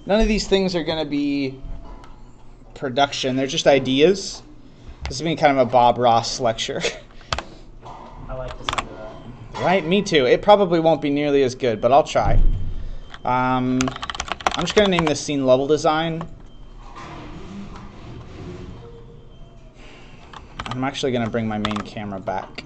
None of these things are going to be production. They're just ideas. This is being kind of a Bob Ross lecture. I like the sound of that. Right? Me too. It probably won't be nearly as good, but I'll try. I'm just going to name this scene level design. I'm actually going to bring my main camera back.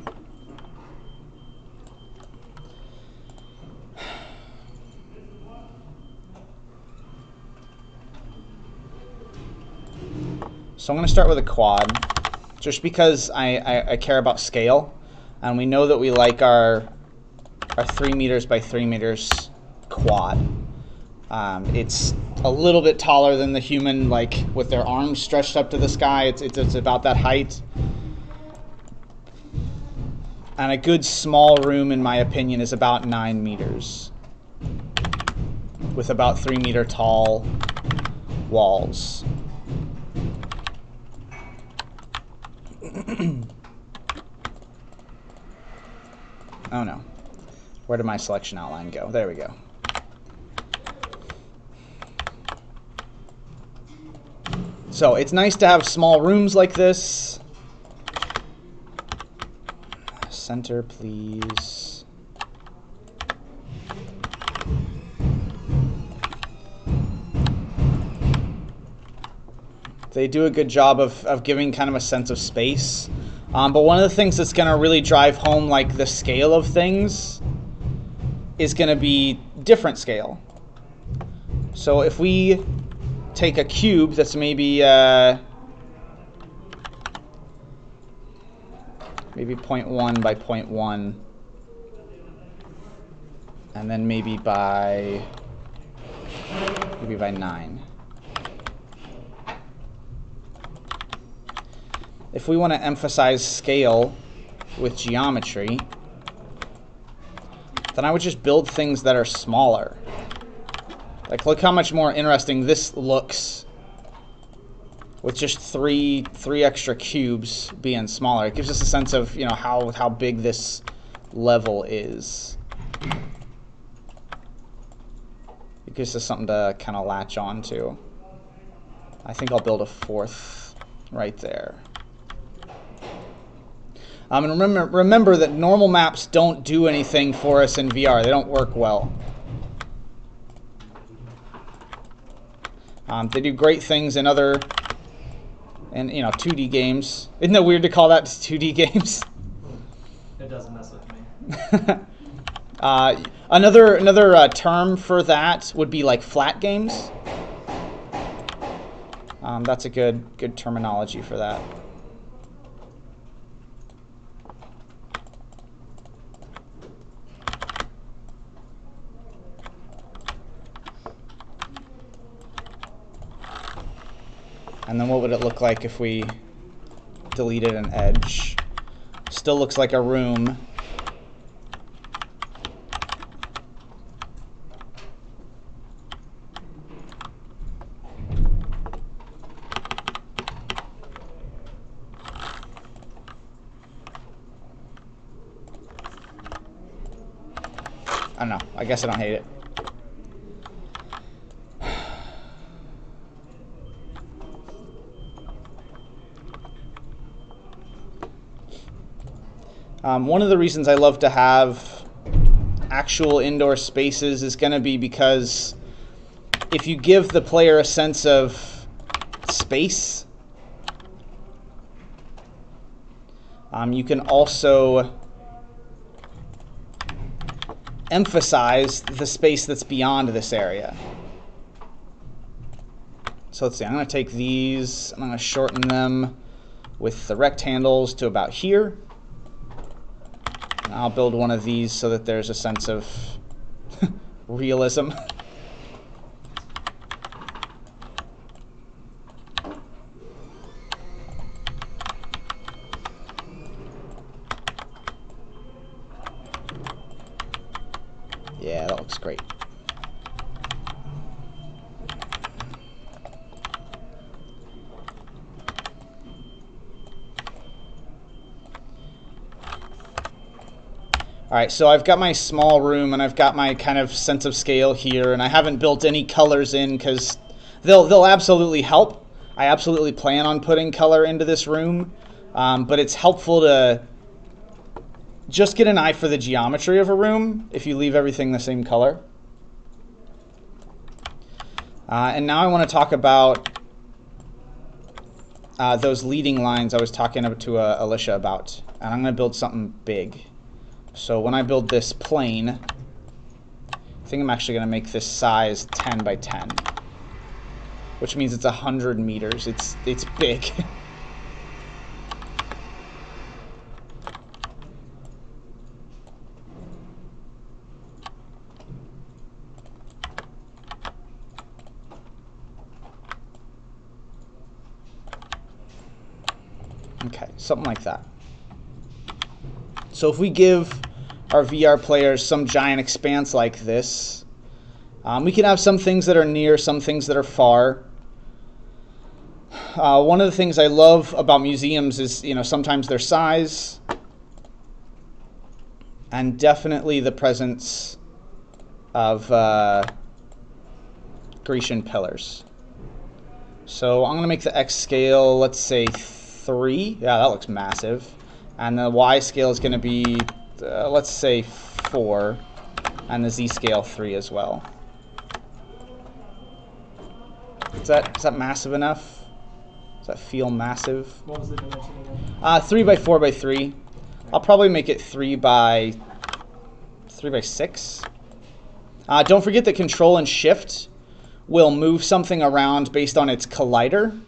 So I'm going to start with a quad, just because I care about scale, and we know that we like our 3 meters by 3 meters quad. It's a little bit taller than the human, like with their arms stretched up to the sky. It's about that height. And a good small room, in my opinion, is about 9 meters, with about 3 meter tall walls. Oh no. Where did my selection outline go? There we go. So it's nice to have small rooms like this. Center, please. They do a good job of giving kind of a sense of space. But one of the things that's going to really drive home like the scale of things is going to be different scale. So if we take a cube that's maybe 0.1 by 0.1, and then maybe by 9. If we want to emphasize scale with geometry, then I would just build things that are smaller. Like, look how much more interesting this looks with just three extra cubes being smaller. It gives us a sense of, you know, how big this level is. It gives us something to kind of latch on to. I think I'll build a 4th right there. And remember that normal maps don't do anything for us in VR. They don't work well. They do great things in other, and 2D games. Isn't that weird to call that 2D games? It doesn't mess with me. Another term for that would be like flat games. That's a good terminology for that. And then what would it look like if we deleted an edge? Still looks like a room. I don't know. I guess I don't hate it. One of the reasons I love to have actual indoor spaces is going to be because if you give the player a sense of space, you can also emphasize the space that's beyond this area. So let's see, I'm going to take these, I'm going to shorten them with the rectangles to about here. I'll build one of these so that there's a sense of realism. Yeah, that looks great. All right, so I've got my small room and I've got my kind of sense of scale here, and I haven't built any colors in because they'll absolutely help. I absolutely plan on putting color into this room, but it's helpful to just get an eye for the geometry of a room if you leave everything the same color. And now I want to talk about those leading lines I was talking to Alicia about, and I'm going to build something big. So when I build this plane, I think I'm actually going to make this size 10 by 10, which means it's 100 meters. It's big. Okay, something like that. So if we give our VR players some giant expanse like this, we can have some things that are near, some things that are far. One of the things I love about museums is, sometimes their size and definitely the presence of Grecian pillars. So I'm going to make the X scale, let's say 3. Yeah, that looks massive. And the Y scale is going to be, let's say 4, and the Z scale 3 as well. Is that massive enough? Does that feel massive? What was the dimension again? 3 by 4 by 3. I'll probably make it 3 by 6. Don't forget that Control and Shift will move something around based on its collider.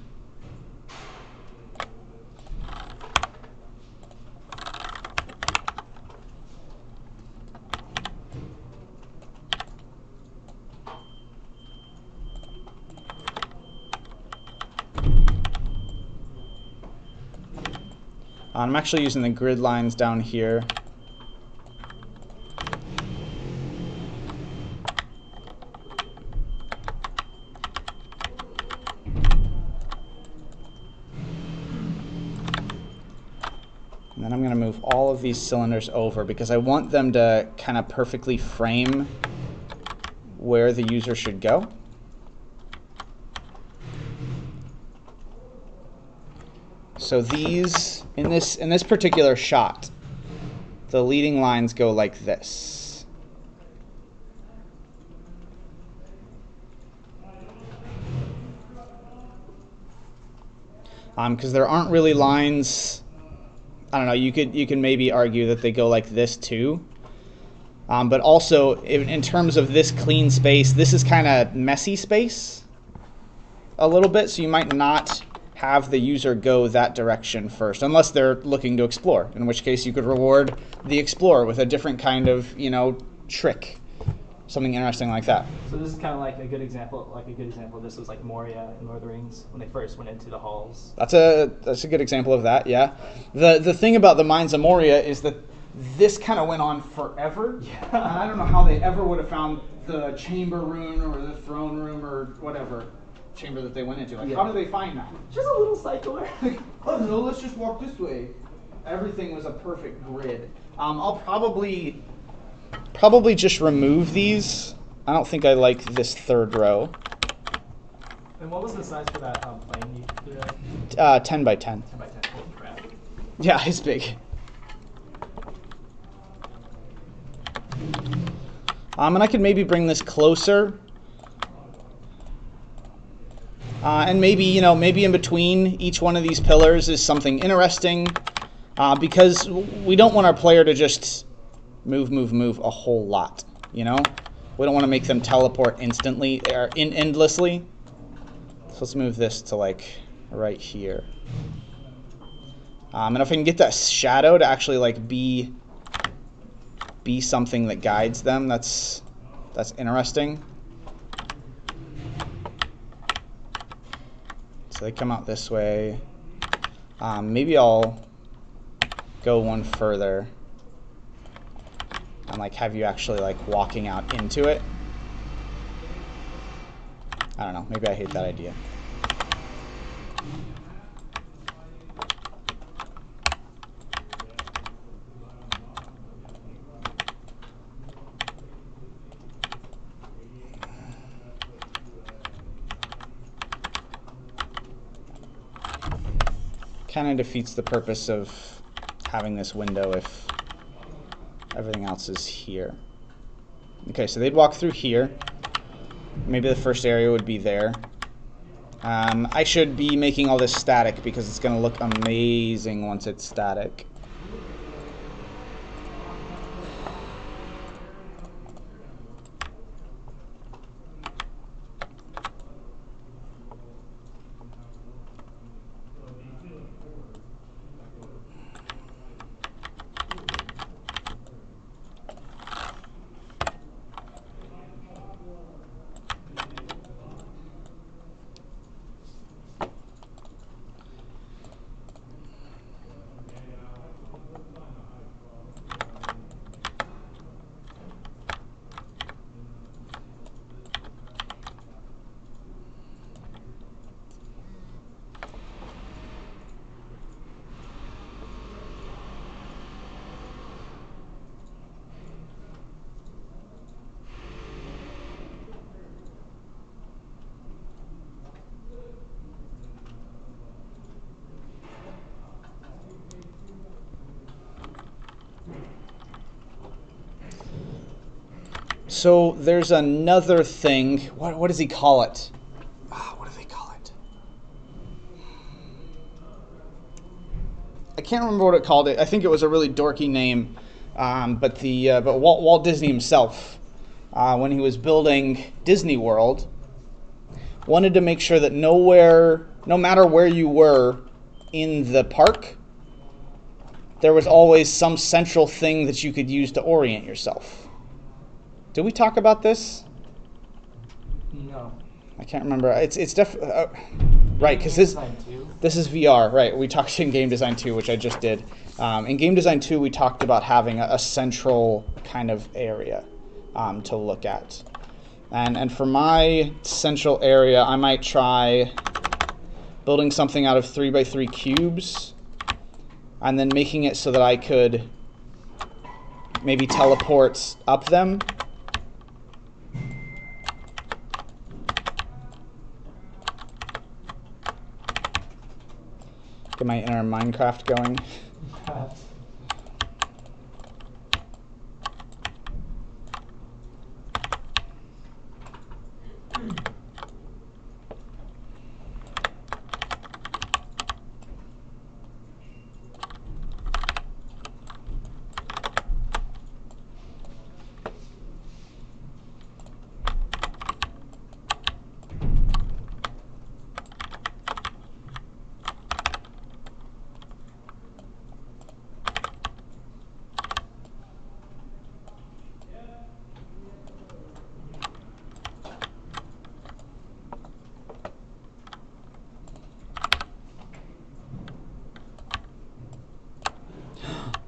I'm actually using the grid lines down here. And then I'm going to move all of these cylinders over because I want them to kind of perfectly frame where the user should go. So these, in this particular shot, the leading lines go like this. Because there aren't really lines. I don't know. You can maybe argue that they go like this too. But also, in terms of this clean space, this is kind of messy space a little bit. So you might not have the user go that direction first, unless they're looking to explore, in which case you could reward the explorer with a different kind of, trick, something interesting like that. So this is kind of like a good example. This was like Moria in Lord of the Rings when they first went into the halls. That's a good example of that. Yeah. The thing about the Mines of Moria is that this kind of went on forever. Yeah. And I don't know how they ever would have found the chamber room or the throne room or whatever chamber that they went into. How did they find that? Just a little cycler. Oh no, let's just walk this way. Everything was a perfect grid. I'll probably just remove these. I don't think I like this third row. And what was the size for that plane you threw out? 10 by 10. 10 by 10. Holy crap. Yeah, it's big. And I could maybe bring this closer. And maybe, maybe in between each one of these pillars is something interesting, because we don't want our player to just move a whole lot, We don't want to make them teleport instantly or endlessly. So let's move this to like right here. And if I can get that shadow to actually like be something that guides them, that's interesting. So they come out this way. Maybe I'll go one further and like have you actually like walking out into it. I don't know, maybe I hate that idea. Kind of defeats the purpose of having this window if everything else is here. Okay, so they'd walk through here. Maybe the first area would be there. I should be making all this static because it's going to look amazing once it's static. So there's another thing. What does he call it? What do they call it? I can't remember what it called. I think it was a really dorky name. But Walt Disney himself, when he was building Disney World, wanted to make sure that no matter where you were in the park, there was always some central thing that you could use to orient yourself. Did we talk about this? No. I can't remember. It's definitely right, because this is VR, right? We talked in Game Design 2, which I just did. In Game Design 2, we talked about having a central kind of area to look at. And for my central area, I might try building something out of 3x3 cubes and then making it so that I could maybe teleport up them. Get my inner Minecraft going.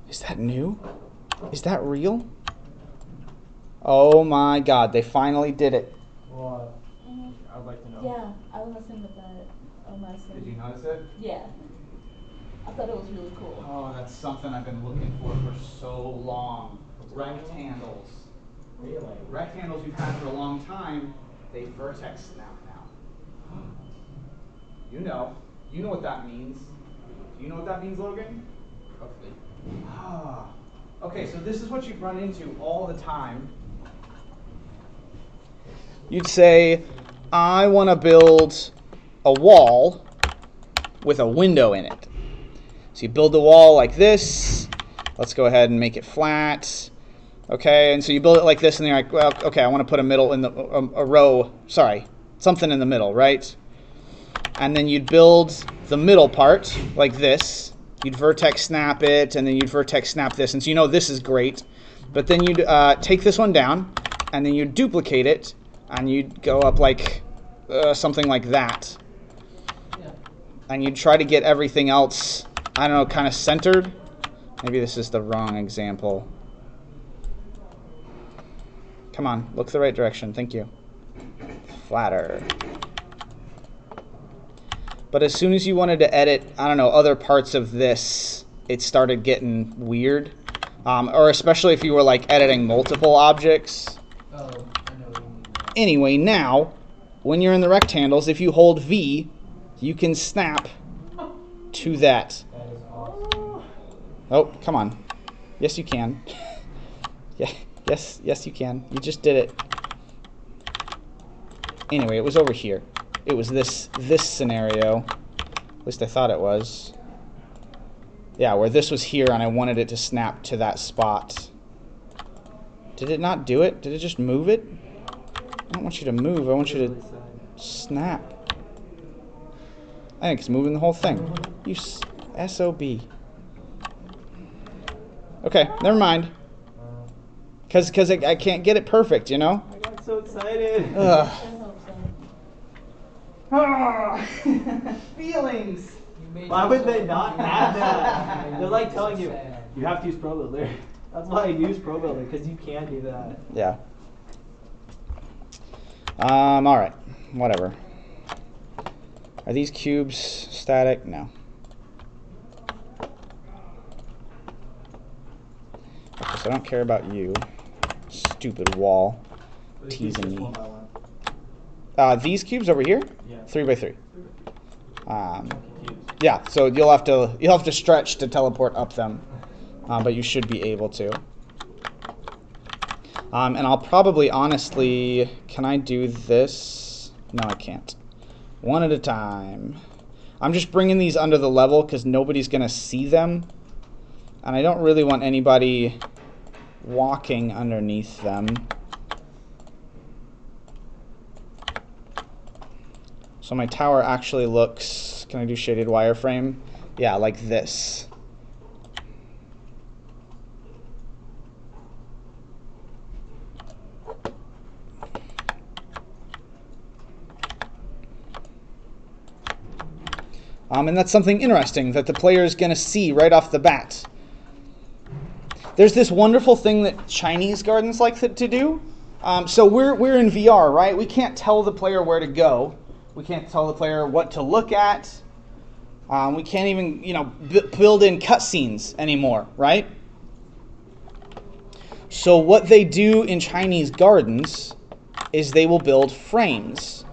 Is that new? Is that real? Oh my god, they finally did it. What? I'd like to know. Yeah, I was messing with that. Did you notice it? Yeah. I thought it was really cool. Oh, that's something I've been looking for so long. Rectangles. Really? Rectangles you've had for a long time, they vertex snap now. You know what that means. Do you know what that means, Logan? Hopefully. Okay, so this is what you run into all the time. You'd say, I want to build a wall with a window in it. So you build the wall like this. Let's go ahead and make it flat. Okay, and so you build it like this, and you're like, well, okay, I want to put something in the middle, right? And then you'd build the middle part like this. You'd vertex snap it, and then you'd vertex snap this. And so you know this is great. But then you'd take this one down, and then you'd duplicate it, and you'd go up like something like that. Yeah. And you'd try to get everything else, I don't know, kind of centered. Maybe this is the wrong example. Come on, look the right direction. Thank you. Flatter. But as soon as you wanted to edit, I don't know, other parts of this, it started getting weird. Or especially if you were like editing multiple objects. Oh, I know what you mean. Anyway, now, when you're in the rectangles, if you hold V, you can snap to that. That is awesome. Oh, come on. Yes, you can. Yeah, yes, you can. You just did it. Anyway, it was over here. It was this scenario. At least I thought it was. Yeah, where this was here and I wanted it to snap to that spot. Did it not do it? Did it just move it? I don't want you to move. I want you to snap. I think it's moving the whole thing. You SOB. Okay, never mind. Because I can't get it perfect, you know? I got so excited. Ugh. I hope so. Ah, feelings. Why would they not have that? They're like telling you, you have to use Pro Builder. That's why I use Pro Builder, because you can do that. Yeah. Alright. Whatever. Are these cubes static? No. Okay, so I don't care about you. Stupid wall. Teasing me. One by one. These cubes over here? Yeah. 3 by 3. I'm confused. Yeah, so you'll have to stretch to teleport up them. But you should be able to. And I'll probably honestly, can I do this? No, I can't. One at a time. I'm just bringing these under the level because nobody's going to see them. And I don't really want anybody walking underneath them. So my tower actually looks, can I do shaded wireframe? Yeah, like this. And that's something interesting that the player is going to see right off the bat. There's this wonderful thing that Chinese gardens like to do. So we're in VR, right? We can't tell the player where to go. We can't tell the player what to look at. We can't even, build in cutscenes anymore, right? So what they do in Chinese gardens is they will build frames.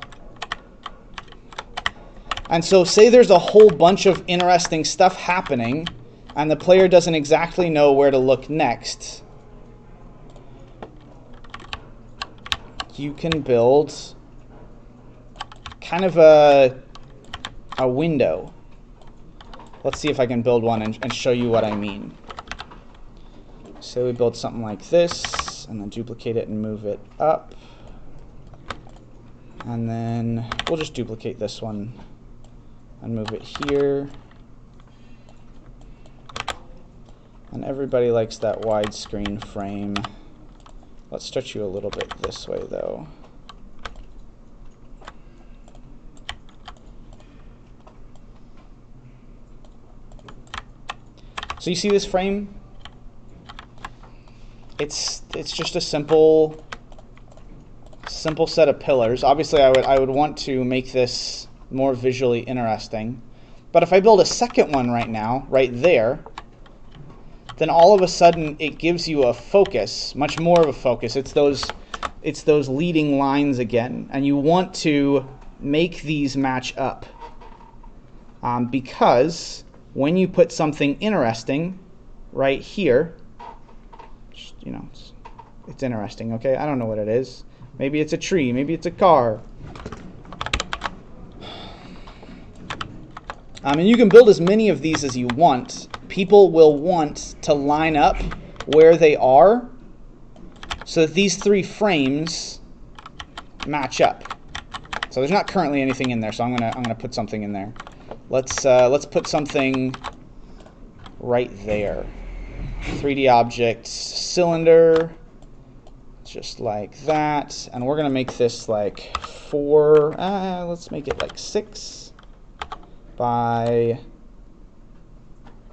And so say there's a whole bunch of interesting stuff happening and the player doesn't exactly know where to look next. You can build kind of a window. Let's see if I can build one and show you what I mean. So we build something like this and then duplicate it and move it up. And then we'll just duplicate this one and move it here. And everybody likes that widescreen frame. Let's stretch you a little bit this way though. So you see this frame? It's just a simple set of pillars. Obviously I would want to make this more visually interesting. But if I build a second one right now, right there, then all of a sudden it gives you a focus, much more of a focus. It's those leading lines again. And you want to make these match up. Because when you put something interesting right here, it's interesting, okay? I don't know what it is. Maybe it's a tree, maybe it's a car. And you can build as many of these as you want. People will want to line up where they are so that these three frames match up. So there's not currently anything in there, so I'm gonna put something in there. Let's put something right there. 3D object cylinder, just like that. And we're gonna make this like let's make it like 6 by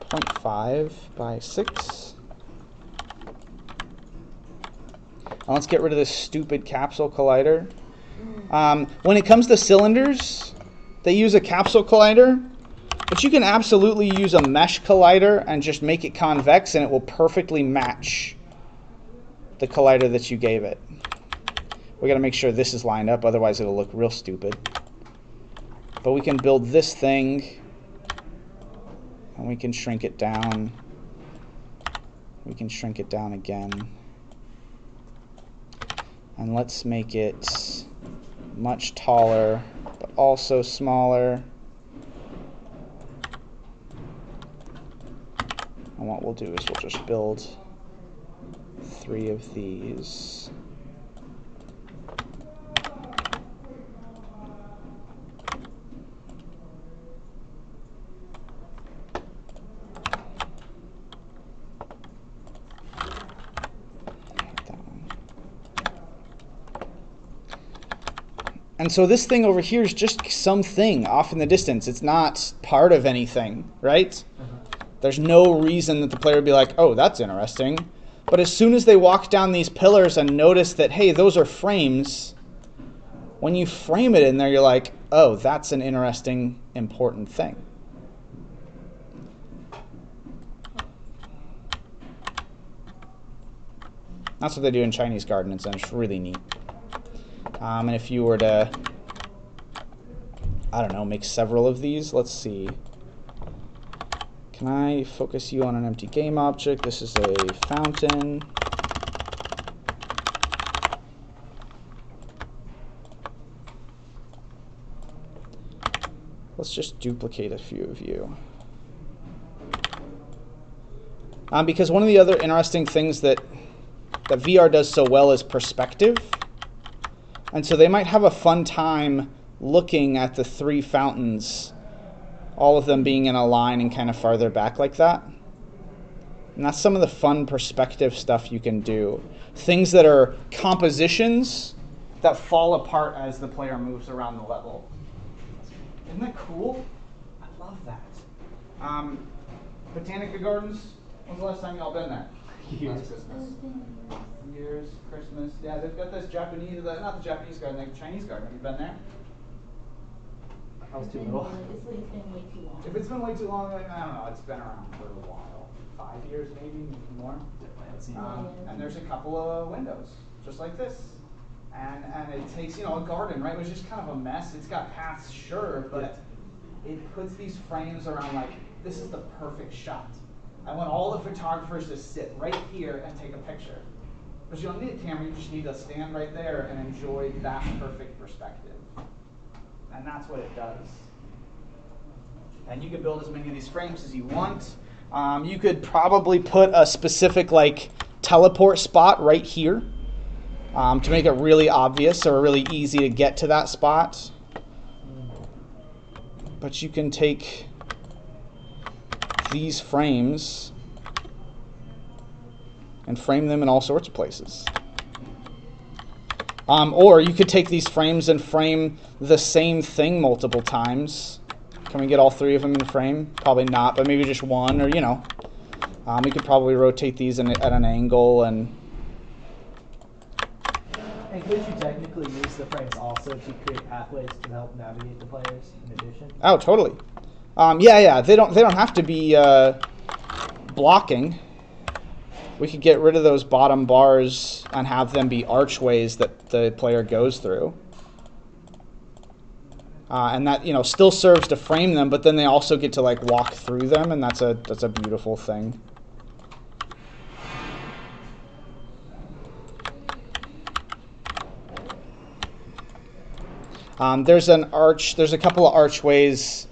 0.5 by 6. Now let's get rid of this stupid capsule collider. When it comes to cylinders, they use a capsule collider, but you can absolutely use a mesh collider and just make it convex and it will perfectly match the collider that you gave it. We gotta make sure this is lined up, otherwise it'll look real stupid. But we can build this thing And we can shrink it down. We can shrink it down again. And let's make it much taller, but also smaller. And what we'll do is we'll just build 3 of these. And so this thing over here is just something off in the distance. It's not part of anything, right? There's no reason that the player would be like, oh, that's interesting. But as soon as they walk down these pillars and notice that, hey, those are frames, when you frame it in there, you're like, oh, that's an interesting, important thing. That's what they do in Chinese gardens, and it's really neat. And if you were to, I don't know, make several of these, let's see. Can I focus you on an empty game object? This is a fountain. Let's just duplicate a few of you. Because one of the other interesting things that VR does so well is perspective. And so they might have a fun time looking at the 3 fountains, all of them being in a line and kind of farther back like that. And that's some of the fun perspective stuff you can do. Things that are compositions that fall apart as the player moves around the level. Isn't that cool? I love that. Botanica Gardens, when's the last time y'all been there? Years. Christmas. Years, Christmas. Yeah, they've got this Japanese, not the Japanese garden, the Chinese garden. Have you been there? I was too little. It's been way too long. If it's been way too long, I don't know, it's been around for a while. 5 years maybe more. And there's a couple of windows, just like this. And it takes, a garden, right? It was just kind of a mess. It's got paths, sure, but it puts these frames around like, this is the perfect shot. I want all the photographers to sit right here and take a picture. But you don't need a camera, you just need to stand right there and enjoy that perfect perspective. And that's what it does. And you can build as many of these frames as you want. You could probably put a specific teleport spot right here to make it really obvious or really easy to get to that spot. But you can take these frames and frame them in all sorts of places. Or you could take these frames and frame the same thing multiple times. Can we get all 3 of them in frame? Probably not, but maybe just one, or we could probably rotate these at an angle. And could you technically use the frames also to create pathways to help navigate the players in addition? Oh, totally. Yeah. They don't have to be blocking. We could get rid of those bottom bars and have them be archways that the player goes through. And that still serves to frame them, but then they also get to walk through them, and that's a beautiful thing. There's a couple of archways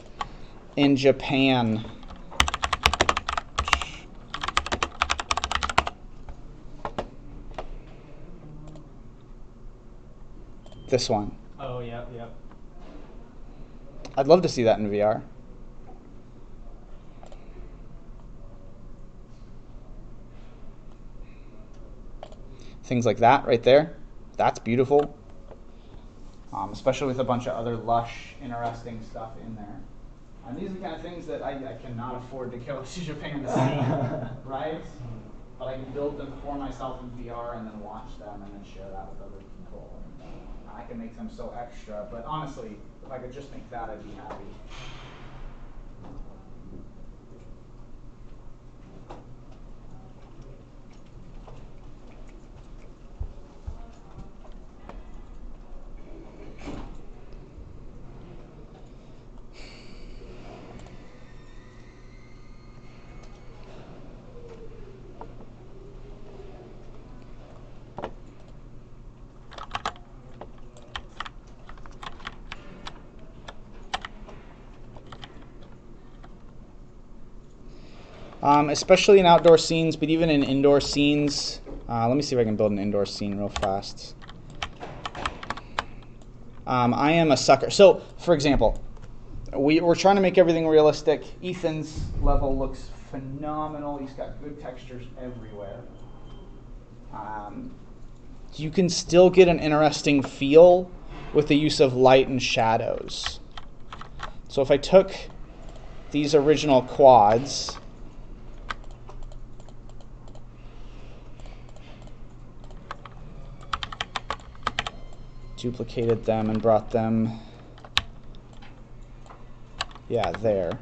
in Japan. This one. Oh, yep. I'd love to see that in VR. Things like that right there. That's beautiful. Especially with a bunch of other lush, interesting stuff in there. And these are the kind of things that I cannot afford to go to Japan to see, right? But I can build them for myself in VR and then watch them and then share that with other people. And I can make them so extra, but honestly, if I could just make that, I'd be happy. especially in outdoor scenes, but even in indoor scenes. Let me see if I can build an indoor scene real fast. I am a sucker. So, for example, we're trying to make everything realistic. Ethan's level looks phenomenal. He's got good textures everywhere. You can still get an interesting feel with the use of light and shadows. So if I took these original quads, duplicated them and brought them, yeah, there.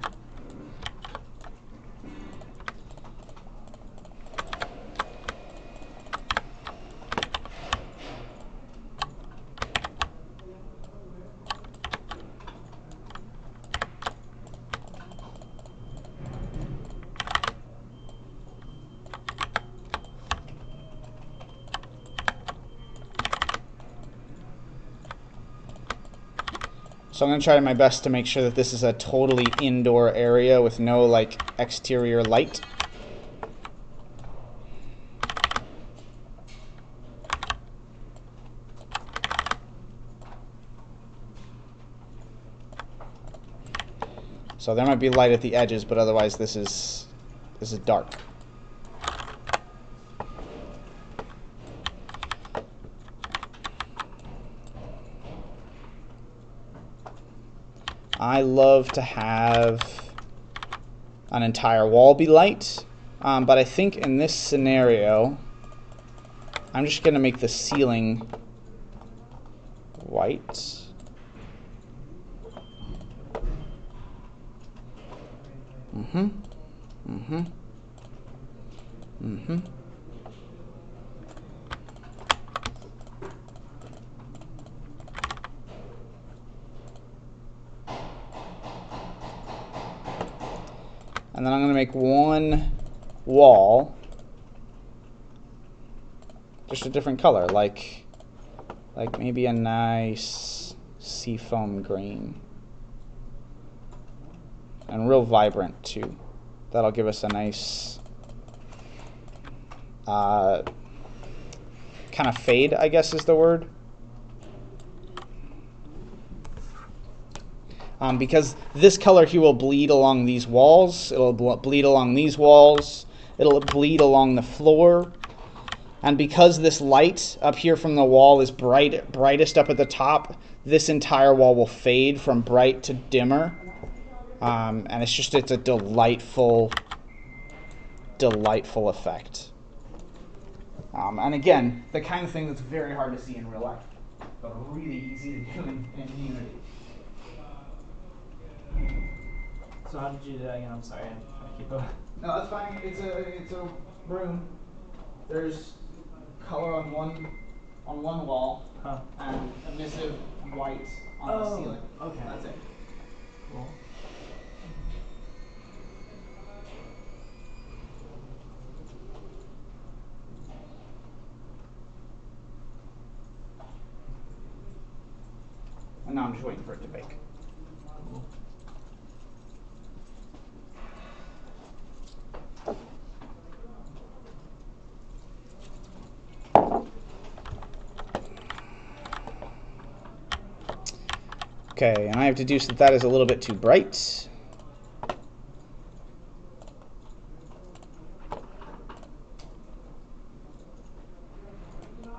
So I'm going to try my best to make sure that this is a totally indoor area with no like exterior light. So there might be light at the edges, but otherwise this is dark. I love to have an entire wall be light, but I think in this scenario, I'm just going to make the ceiling white. Mm-hmm. Mm-hmm. Mm-hmm. And then I'm going to make one wall just a different color, like maybe a nice seafoam green. And real vibrant too. That'll give us a nice kind of fade, I guess is the word. Because this color here will bleed along these walls, it'll bleed along these walls, it'll bleed along the floor. And because this light up here from the wall is brightest up at the top, this entire wall will fade from bright to dimmer. And it's a delightful effect. And again, the kind of thing that's very hard to see in real life, but really easy to do in Unity. So how did you do that again? I'm sorry, I keep going. No, that's fine. It's a room. There's color on one wall, and emissive white on the ceiling. Okay. That's it. Cool. And now I'm just waiting for it to bake. Okay, and I have deduced that that is a little bit too bright.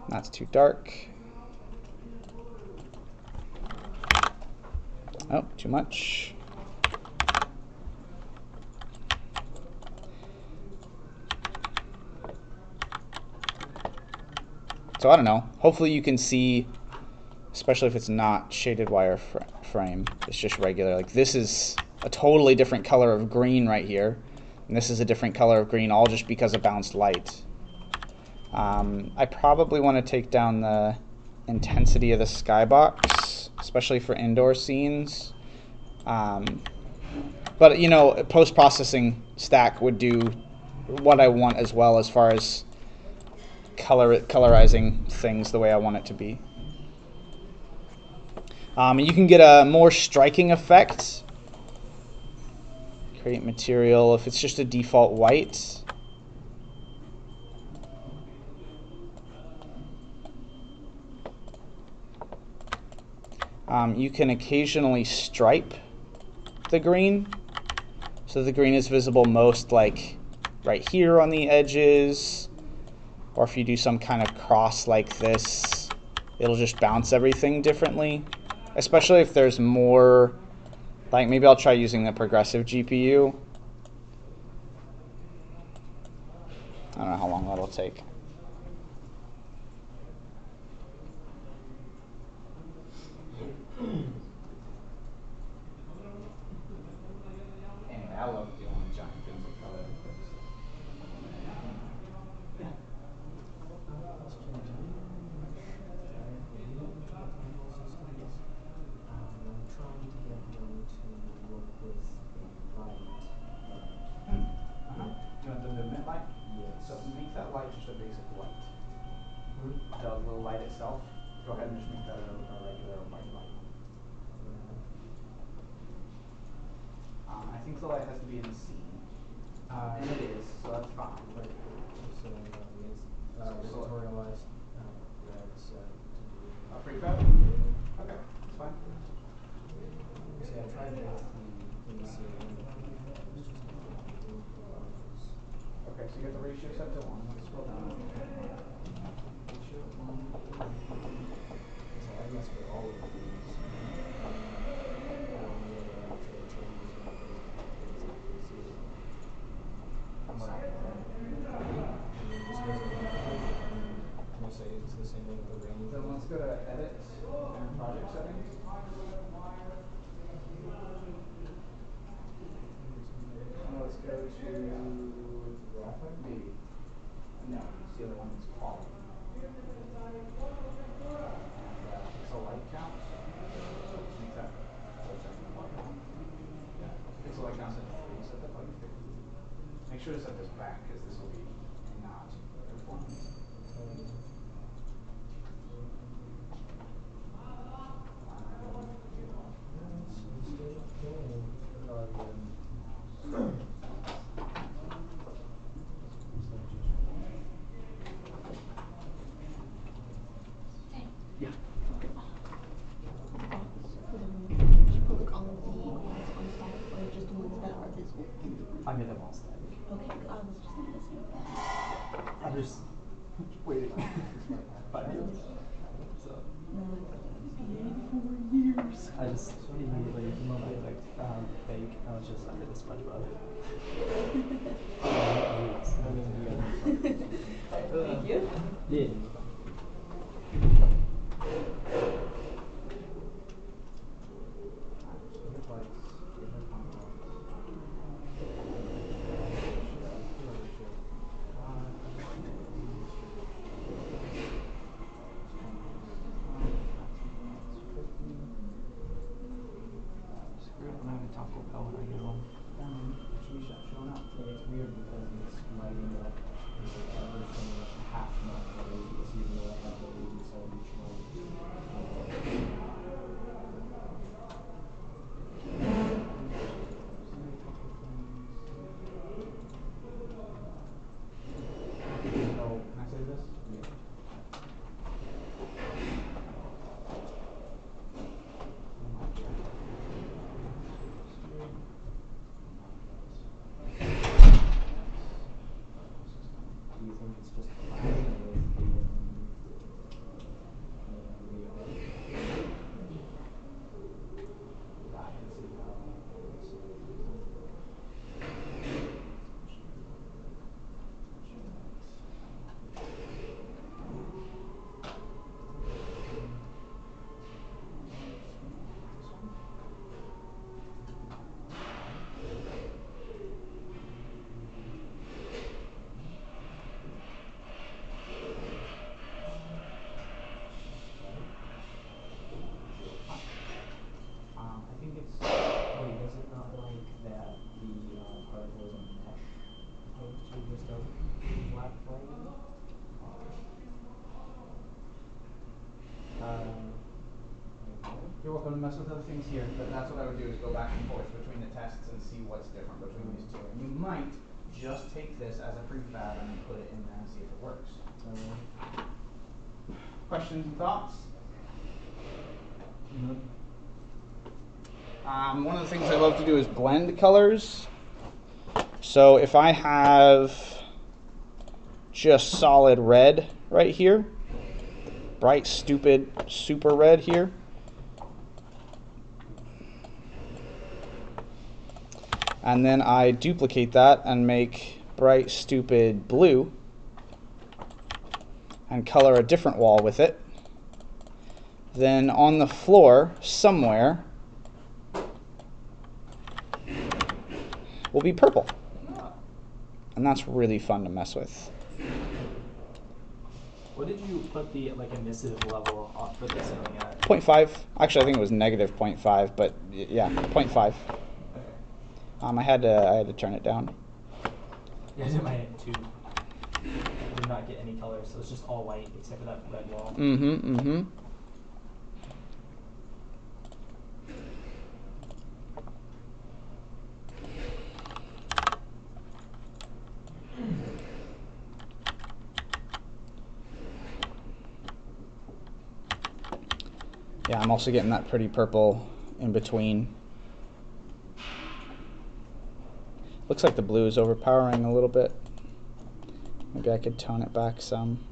That's too dark. Oh, too much. So I don't know. Hopefully you can see, especially if it's not shaded wire frame, it's just regular. Like this is a totally different color of green right here, and this is a different color of green, all just because of bounced light. I probably want to take down the intensity of the skybox, especially for indoor scenes. But you know, post-processing stack would do what I want as well, as far as colorizing things the way I want it to be. And you can get a more striking effect Create material. If it's just a default white, you can occasionally stripe the green. So the green is visible most like right here on the edges, or if you do some kind of cross like this, it'll just bounce everything differently. Especially if there's more, like maybe I'll try using the progressive GPU. I don't know how long that'll take. Anyway, I love doing giant things with color. I'm trying to get them to work with a light You want them to emit light? yes. So make that light just a basic white. The little light itself, go ahead and just make that a regular white light. I think the light has to be in the scene. And it is, so that's fine. But Editorialized red set to do. Prefab? Okay, that's fine. See, I tried both the AC and the prefab. It's just not working. Okay, so you get the ratio set to 1. Let's scroll down. Ratio 1. So I mess with all of these. After the changes and exactly zero. And we're not going to And then this doesn't I'm gonna say it's the same thing with the range. Then let's go to Edit and Project Settings. And let's go to Graphic? maybe. No, it's the other one that's quality. And it's a light count. So let's make that pixel light count set to 3. Set that button 50. Make sure to set this back because this will be not performance. Yeah. Put like all of the quads on stack or just the ones that are visible? I made them all static. Okay, I was just thinking the same thing. I'm just waiting. 5 years. So No, it's 4 years. I just immediately, the moment I clicked fake, I was just under the SpongeBob. Thank you. Yeah. Screw it, I'm having Taco Bell when I get home. Should be showing up. Yeah, it's weird because it's lighting up everything half not LED, so even though I have LEDs on each one. Oh, can I save this? Yeah. Do you think it's just clashing with the VR? I can see how it's I think it's. Wait, does it not like that the particle is a mesh opposed to just a flat plane? You're welcome to mess with other things here, but that's what I would do, is go back and forth between the tests and see what's different between these two. And you might just take this as a prefab and then put it in there and see if it works. Questions and thoughts? One of the things I love to do is blend colors. So if I have just solid red right here, bright, stupid, super red here, and then I duplicate that and make bright, stupid blue and color a different wall with it, then on the floor somewhere will be purple. And that's really fun to mess with. What did you put the emissive level on for the ceiling at? 0.5. Actually, I think it was negative 0.5, but yeah, 0.5. I had to turn it down. Yeah, I did mine at 2. I did not get any color, so it's just all white except for that red wall. Yeah, I'm also getting that pretty purple in between. Looks like the blue is overpowering a little bit. Maybe I could tone it back some.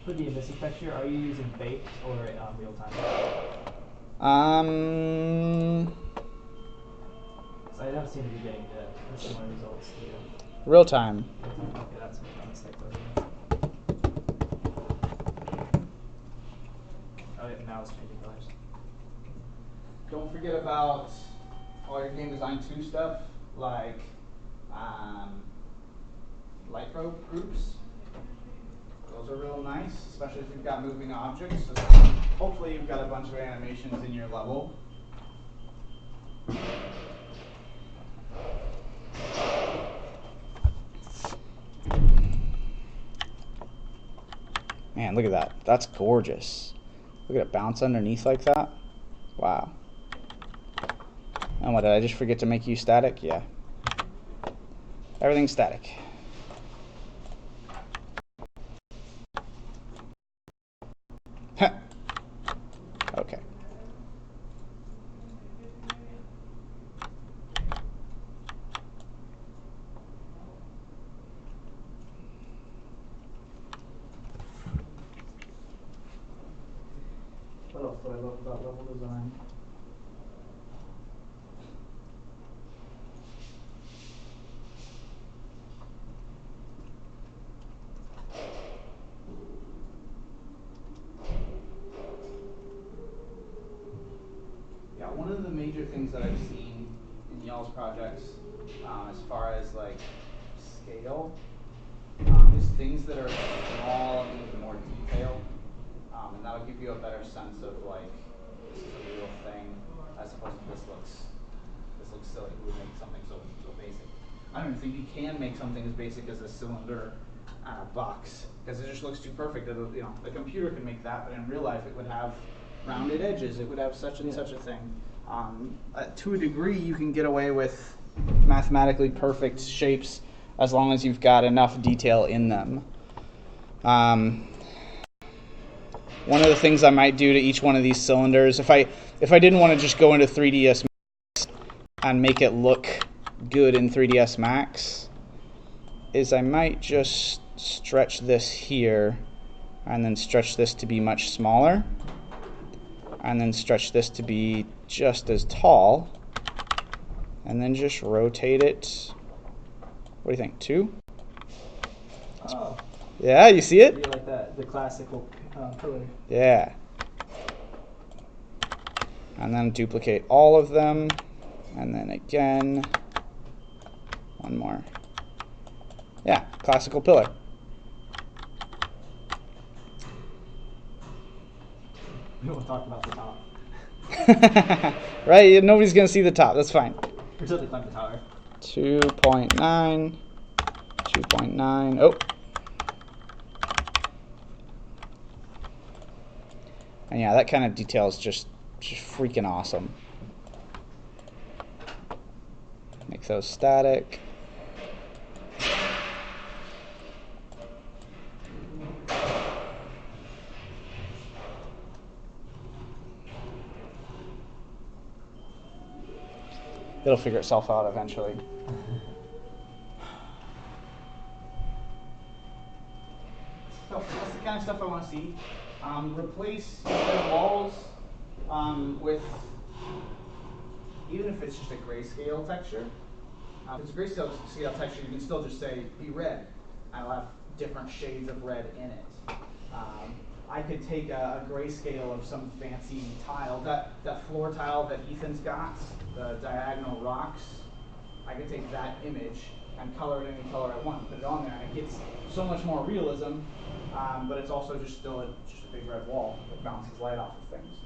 For the emissive texture, are you using baked or real time? So I don't seem to be getting the similar results to you. Real time. Okay, that's a mistake. Oh, yeah, now it's changing colors. Don't forget about all your game design 2 stuff, like light probe groups. Those are real nice, especially if you've got moving objects. So hopefully you've got a bunch of animations in your level. Man, look at that. That's gorgeous. Look at it bounce underneath like that. Wow. And what, did I just forget to make you static? Yeah. Everything's static. Okay. What else do I love about level design? Yeah, one of the major things that I've seen in y'all's projects, as far as like scale, is things that are small and need more detail, and that'll give you a better sense of like, this is a real thing, as opposed to this looks silly. Who would make something so basic? I don't even think you can make something as basic as a cylinder box, because it just looks too perfect. It'll, the computer can make that, but in real life it would have rounded edges. It would have such and such a thing. To a degree, you can get away with mathematically perfect shapes as long as you've got enough detail in them. One of the things I might do to each one of these cylinders, if I didn't want to just go into 3ds Max and make it look good in 3ds Max, is I might just stretch this here and then stretch this to be much smaller and then stretch this to be just as tall and then just rotate it. What do you think, 2? Oh. Yeah, you see it? You like that, the classical pillar. Yeah. And then duplicate all of them. And then again, one more. Yeah, classical pillar. We won't talk about the top. Right? Nobody's gonna see the top. That's fine. Until they climb the tower. 2.9. 2.9. Oh. And yeah, that kind of detail is just freaking awesome. Make those static. It'll figure itself out eventually. So that's the kind of stuff I want to see. Replace the walls with, even if it's just a grayscale texture. If it's a grayscale texture, you can still just say be red. I'll have different shades of red in it. I could take a grayscale of some fancy tile, that floor tile that Ethan's got, the diagonal rocks. I could take that image and color it any color I want, put it on there, and it gets so much more realism. But it's also just still just a big red wall that bounces light off of things.